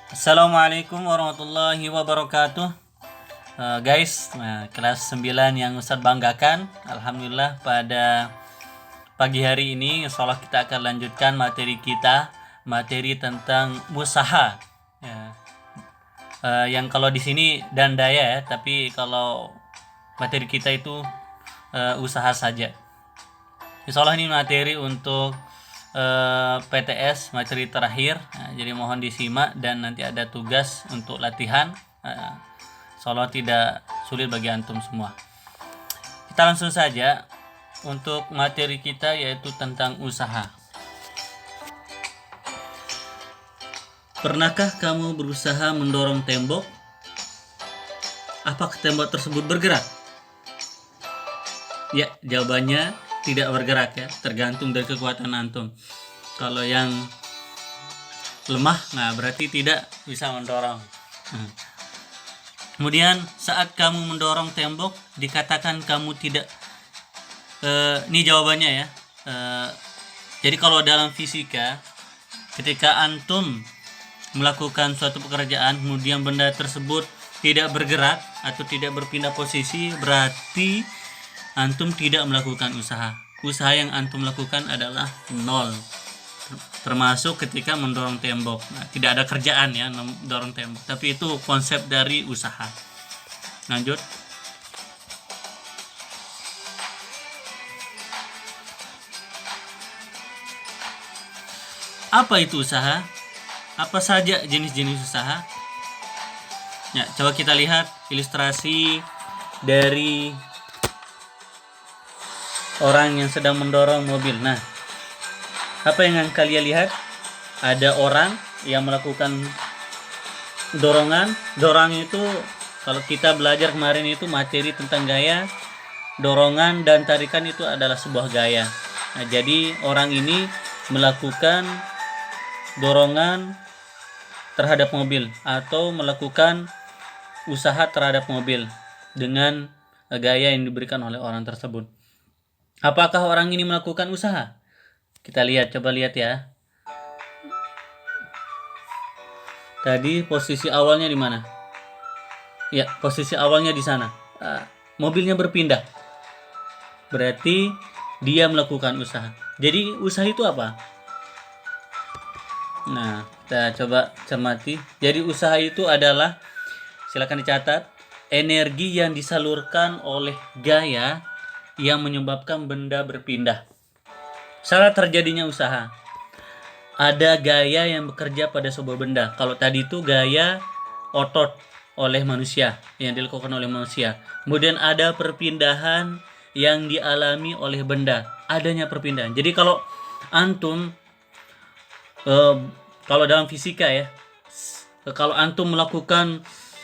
Assalamualaikum warahmatullahi wabarakatuh. Guys, kelas 9 yang Ustadz banggakan. Alhamdulillah pada pagi hari ini insyaallah kita akan lanjutkan materi kita, materi tentang usaha. Ya, yang kalau di sini dan daya ya, tapi kalau materi kita itu usaha saja. Insyaallah ini materi untuk PTS materi terakhir. Jadi mohon disimak dan nanti ada tugas untuk latihan. Insyaallah tidak sulit bagi antum semua. Kita langsung saja untuk materi kita yaitu tentang usaha. Pernahkah kamu berusaha mendorong tembok? Apakah tembok tersebut bergerak? Ya, jawabannya tidak bergerak ya, tergantung dari kekuatan antum. Kalau yang lemah, nah berarti tidak bisa mendorong. Kemudian saat kamu mendorong tembok, dikatakan kamu tidak. Ini jawabannya ya. Jadi kalau dalam fisika, ketika antum melakukan suatu pekerjaan, kemudian benda tersebut tidak bergerak atau tidak berpindah posisi, berarti antum tidak melakukan usaha. Usaha yang antum lakukan adalah nol. Termasuk ketika mendorong tembok. Nah, tidak ada kerjaan ya mendorong tembok, tapi itu konsep dari usaha. Lanjut. Apa itu usaha? Apa saja jenis-jenis usaha? Ya, coba kita lihat ilustrasi dari orang yang sedang mendorong mobil. Nah, apa yang kalian lihat? Ada orang yang melakukan dorongan. Dorong itu kalau kita belajar kemarin itu materi tentang gaya, dorongan dan tarikan itu adalah sebuah gaya. Nah, jadi orang ini melakukan dorongan terhadap mobil atau melakukan usaha terhadap mobil dengan gaya yang diberikan oleh orang tersebut. Apakah orang ini melakukan usaha? Kita lihat, coba lihat ya. Tadi posisi awalnya di mana? Ya, posisi awalnya di sana. Mobilnya berpindah. Berarti dia melakukan usaha. Jadi usaha itu apa? Nah, kita coba cermati. Jadi usaha itu adalah, silakan dicatat, energi yang disalurkan oleh gaya yang menyebabkan benda berpindah. Syarat terjadinya usaha. Ada gaya yang bekerja pada sebuah benda. Kalau tadi itu gaya otot oleh manusia, yang dilakukan oleh manusia. Kemudian ada perpindahan yang dialami oleh benda. Adanya perpindahan. Jadi kalau antum kalau dalam fisika ya, kalau antum melakukan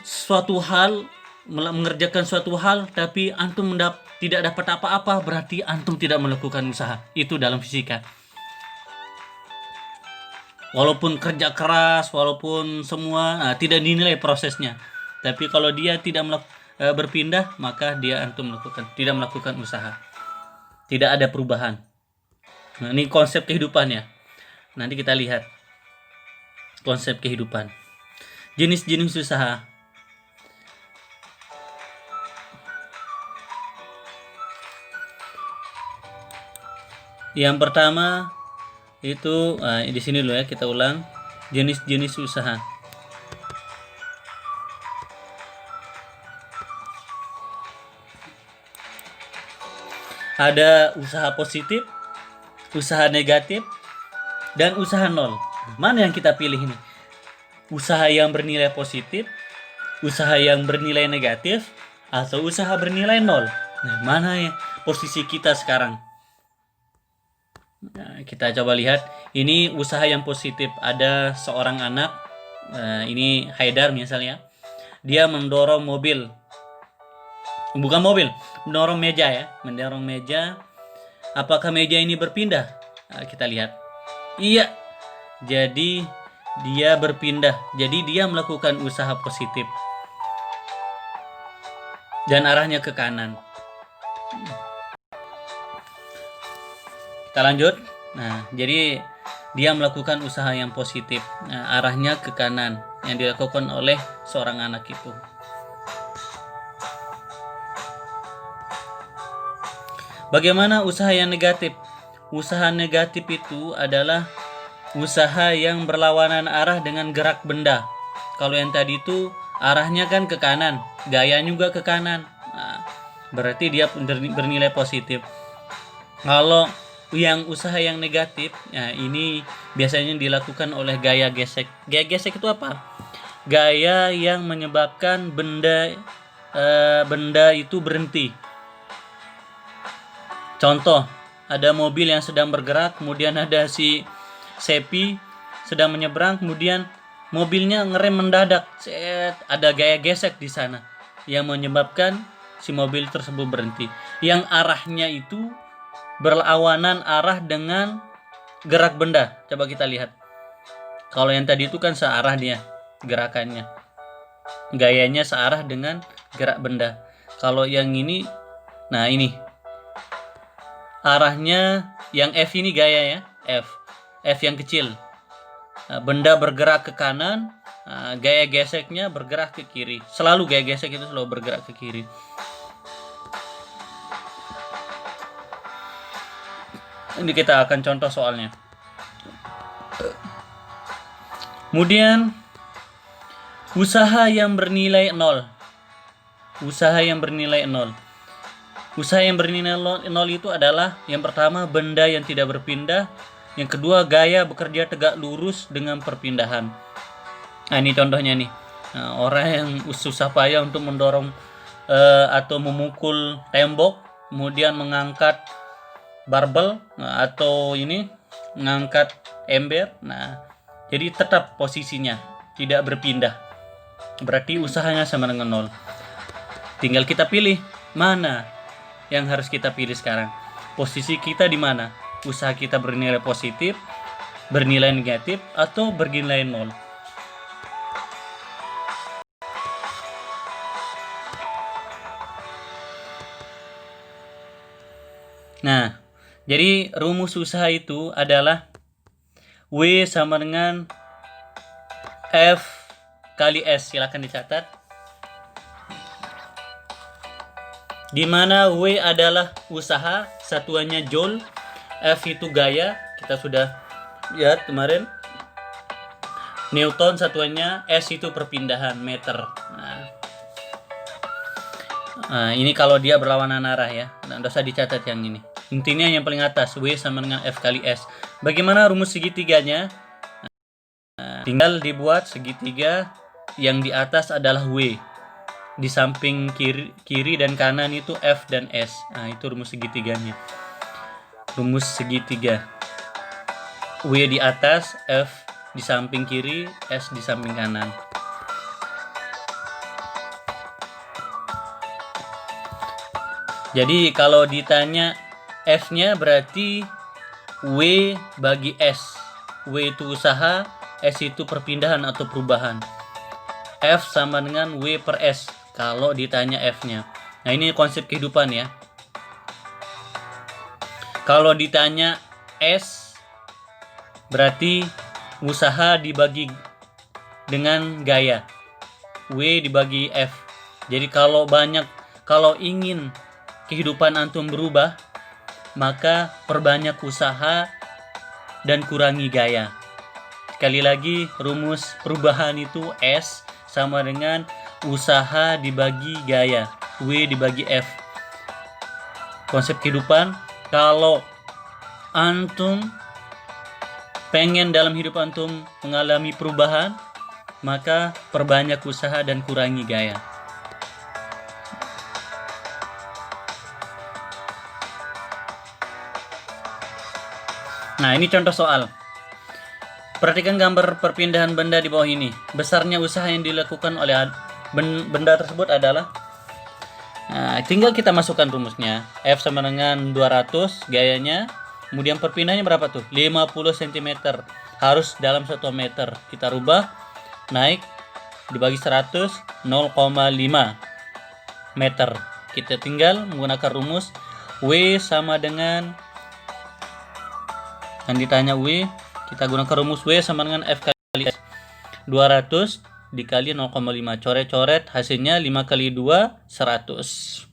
suatu hal, mengerjakan suatu hal, tapi antum tidak dapat apa-apa, berarti antum tidak melakukan usaha. Itu dalam fisika. Walaupun kerja keras, walaupun semua tidak dinilai prosesnya, tapi kalau dia tidak berpindah, maka dia antum tidak melakukan usaha. Tidak ada perubahan. Nah, ini konsep kehidupannya. Nanti kita lihat konsep kehidupan. Jenis-jenis usaha. Yang pertama itu di sini dulu ya, kita ulang jenis-jenis usaha. Ada usaha positif, usaha negatif, dan usaha nol. Mana yang kita pilih ini? Usaha yang bernilai positif, usaha yang bernilai negatif, atau usaha bernilai nol? Nah, mana ya posisi kita sekarang? Nah, kita coba lihat. Ini usaha yang positif. Ada seorang anak, ini Haidar misalnya, dia mendorong mobil, bukan mobil, mendorong meja ya, mendorong meja. Apakah meja ini berpindah? Nah, kita lihat. Iya, jadi dia berpindah. Jadi dia melakukan usaha positif dan arahnya ke kanan. Kita lanjut. Nah, jadi dia melakukan usaha yang positif. Nah, arahnya ke kanan yang dilakukan oleh seorang anak itu. Bagaimana usaha yang negatif? Usaha negatif itu adalah usaha yang berlawanan arah dengan gerak benda. Kalau yang tadi itu arahnya kan ke kanan, gaya juga ke kanan. Nah, berarti dia bernilai positif. Kalau yang usaha yang negatif, nah ini biasanya dilakukan oleh gaya gesek. Gaya gesek itu apa? Gaya yang menyebabkan benda itu berhenti. Contoh, ada mobil yang sedang bergerak, kemudian ada si Sepi sedang menyeberang, kemudian mobilnya ngerem mendadak. Ada gaya gesek di sana yang menyebabkan si mobil tersebut berhenti. Yang arahnya itu berlawanan arah dengan gerak benda. Coba kita lihat. Kalau yang tadi itu kan searah dia gerakannya. Gayanya searah dengan gerak benda. Kalau yang ini, nah ini arahnya yang F ini gaya ya, F yang kecil. Benda bergerak ke kanan, gaya geseknya bergerak ke kiri. Selalu gaya gesek itu selalu bergerak ke kiri. Ini kita akan contoh soalnya. Kemudian usaha yang bernilai 0. Usaha yang bernilai 0. Usaha yang bernilai 0 itu adalah yang pertama benda yang tidak berpindah, yang kedua gaya bekerja tegak lurus dengan perpindahan. Nah ini contohnya nih, orang yang susah payah untuk mendorong atau memukul tembok, kemudian mengangkat barbel atau ini mengangkat ember. Nah jadi tetap posisinya tidak berpindah, berarti usahanya sama dengan 0. Tinggal kita pilih mana yang harus kita pilih sekarang. Posisi kita di mana? Usaha kita bernilai positif, bernilai negatif, atau bernilai 0. Nah, jadi rumus usaha itu adalah W sama dengan F kali S. Silahkan dicatat. Di mana W adalah usaha, satuannya joule, F itu gaya, kita sudah lihat kemarin. Newton satuannya, S itu perpindahan, meter. Nah, ini kalau dia berlawanan arah ya. Nah, tidak usah dicatat yang ini. Intinya yang paling atas, W sama dengan F kali S. Bagaimana rumus segitiganya? Nah, tinggal dibuat segitiga yang di atas adalah W. Di samping kiri dan kanan itu F dan S. Nah itu rumus segitiganya. Rumus segitiga. W di atas, F di samping kiri, S di samping kanan. Jadi kalau ditanya F-nya berarti W bagi S. W itu usaha, S itu perpindahan atau perubahan. F sama dengan W per S kalau ditanya F-nya. Nah ini konsep kehidupan ya. Kalau ditanya S berarti usaha dibagi dengan gaya, W dibagi F. Jadi kalau ingin kehidupan antum berubah, maka perbanyak usaha dan kurangi gaya. Sekali lagi, rumus perubahan itu S sama dengan usaha dibagi gaya, W dibagi F. Konsep kehidupan, kalau antum pengen dalam hidup antum mengalami perubahan, maka perbanyak usaha dan kurangi gaya. Nah ini contoh soal. Perhatikan gambar perpindahan benda di bawah ini. Besarnya usaha yang dilakukan oleh benda tersebut adalah, nah, tinggal kita masukkan rumusnya. F sama dengan 200 gayanya, kemudian perpindahannya berapa tuh? 50 cm. Harus dalam 1 meter. Kita rubah, naik dibagi 100, 0,5 meter. Kita tinggal menggunakan rumus. W sama dengan, yang ditanya W, Kita gunakan rumus W sama dengan F kali S. 200 dikali 0,5. Coret-coret hasilnya 5 kali 2 100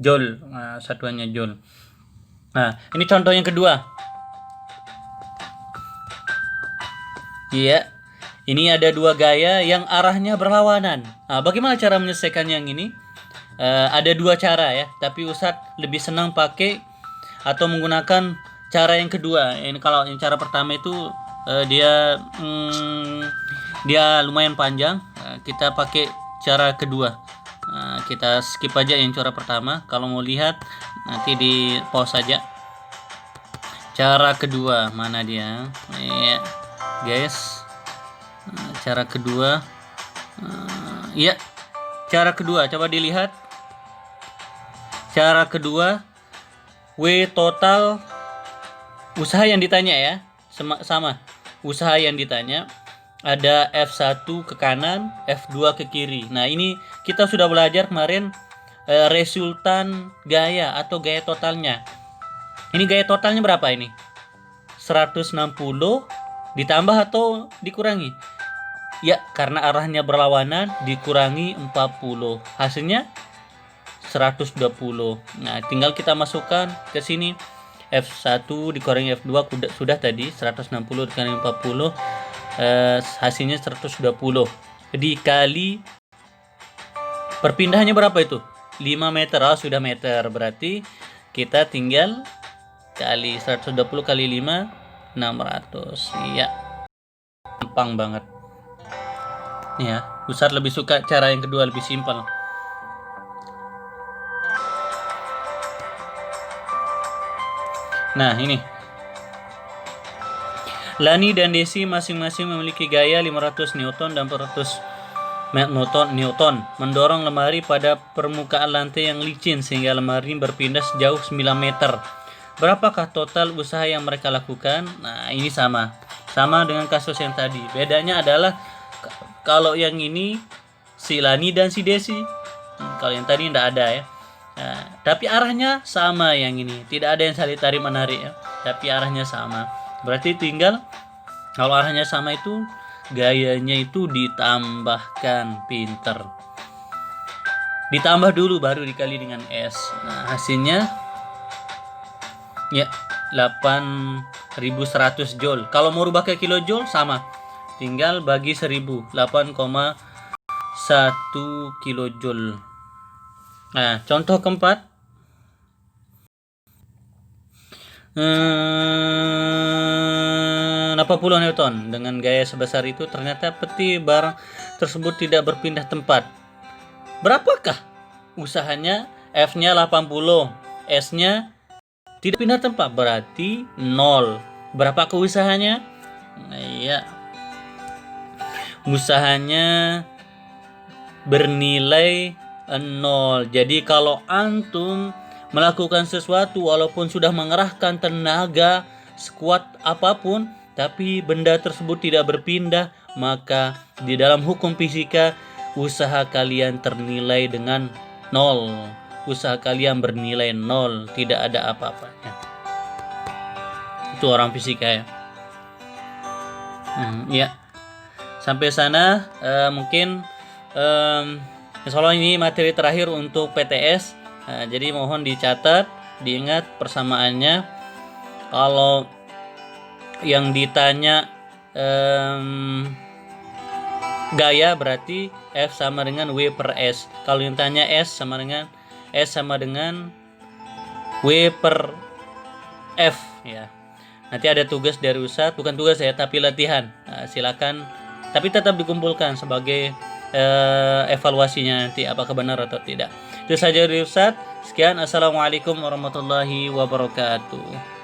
joule. Nah, satuannya joule. Nah, ini contoh yang kedua. Iya. Ini ada dua gaya yang arahnya berlawanan. Nah, bagaimana cara menyelesaikan yang ini? Ada dua cara ya, tapi Ustadz lebih senang pakai atau menggunakan cara yang kedua. Ini kalau yang cara pertama itu dia lumayan panjang. Kita pakai cara kedua. Kita skip aja yang cara pertama. Kalau mau lihat nanti di pause saja. Cara kedua mana dia? Ya, guys. Cara kedua, ya, cara kedua coba dilihat. Cara kedua, W total usaha yang ditanya ya, sama usaha yang ditanya. Ada F1 ke kanan, F2 ke kiri. Nah, ini kita sudah belajar kemarin resultan gaya atau gaya totalnya. Ini gaya totalnya berapa ini? 160 ditambah atau dikurangi? Ya, karena arahnya berlawanan dikurangi 40. Hasilnya 120. Nah, tinggal kita masukkan ke sini. F1 dikurangi F2 sudah tadi 160 dikali 40. Hasilnya 120 dikali perpindahannya berapa itu? 5 meter. Sudah meter. Berarti kita tinggal kali 120 kali 5 600. Iya. Gampang banget. Ya, Ustadz lebih suka cara yang kedua, lebih simpel. Nah, ini. Lani dan Desi masing-masing memiliki gaya 500 Newton dan 400 Newton mendorong lemari pada permukaan lantai yang licin sehingga lemari berpindah sejauh 9 meter. Berapakah total usaha yang mereka lakukan? Nah, ini sama dengan kasus yang tadi. Bedanya adalah kalau yang ini si Lani dan si Desi. Kalau yang tadi tidak ada ya. Nah, tapi arahnya sama yang ini. Tidak ada yang saling tarik menarik ya. Tapi arahnya sama. Berarti tinggal kalau arahnya sama itu gayanya itu ditambahkan. Pinter. Ditambah dulu baru dikali dengan S. Nah, hasilnya ya 8.100 joule. Kalau mau rubah ke kilojoule sama. Tinggal bagi 1000, 8,1 kilojoule. Nah, contoh keempat. 80 Newton. Dengan gaya sebesar itu ternyata peti barang tersebut tidak berpindah tempat. Berapakah usahanya? F-nya 80, S-nya tidak pindah tempat, berarti 0. Berapa usahanya? Iya. Usahanya bernilai 0. Jadi kalau antum melakukan sesuatu walaupun sudah mengerahkan tenaga sekuat apapun tapi benda tersebut tidak berpindah, maka di dalam hukum fisika usaha kalian ternilai dengan 0. Usaha kalian bernilai 0, tidak ada apa-apanya. Itu orang fisika ya. Ya. Sampai sana mungkin insya Allah ini materi terakhir untuk PTS. Jadi mohon dicatat, diingat persamaannya. Kalau yang ditanya gaya berarti F sama dengan W per S. Kalau yang tanya S sama dengan W per F ya. Nanti ada tugas dari Ustadz, bukan tugas ya, tapi latihan. Silakan, tapi tetap dikumpulkan sebagai evaluasinya nanti apakah benar atau tidak. Itu saja dari Ustadz. Sekian, assalamualaikum warahmatullahi wabarakatuh.